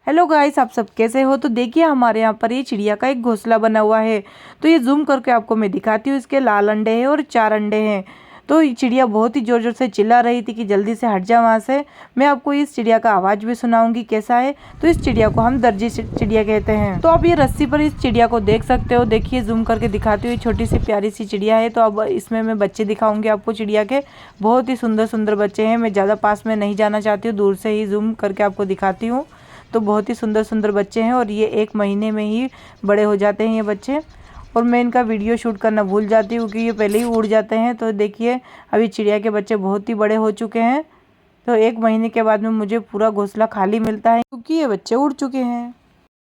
Hello guys, आप सब कैसे हो। तो देखिए हमारे यहाँ पर ये चिड़िया का एक घोंसला बना हुआ है। तो ये जूम करके आपको मैं दिखाती हूँ। इसके लाल अंडे हैं और 4 अंडे हैं। तो ये चिड़िया बहुत ही ज़ोर ज़ोर से चिल्ला रही थी कि जल्दी से हट जा वहाँ से। मैं आपको इस चिड़िया का आवाज़ भी सुनाऊंगी कैसा है। तो इस चिड़िया को हम दर्जी चिड़िया कहते हैं। तो आप ये रस्सी पर इस चिड़िया को देख सकते हो। देखिए जूम करके दिखाती हूँ। छोटी सी प्यारी सी चिड़िया है। तो अब इसमें मैं बच्चे दिखाऊंगी आपको चिड़िया के। बहुत ही सुंदर सुंदर बच्चे हैं। मैं ज़्यादा पास में नहीं जाना चाहती हूँ, दूर से ही जूम करके आपको दिखाती हूँ। तो बहुत ही सुंदर सुंदर बच्चे हैं और ये 1 महीने में ही बड़े हो जाते हैं ये बच्चे। और मैं इनका वीडियो शूट करना भूल जाती हूँ क्योंकि ये पहले ही उड़ जाते हैं। तो देखिए अभी चिड़िया के बच्चे बहुत ही बड़े हो चुके हैं। तो 1 महीने के बाद में मुझे पूरा घोंसला खाली मिलता है क्योंकि ये बच्चे उड़ चुके हैं।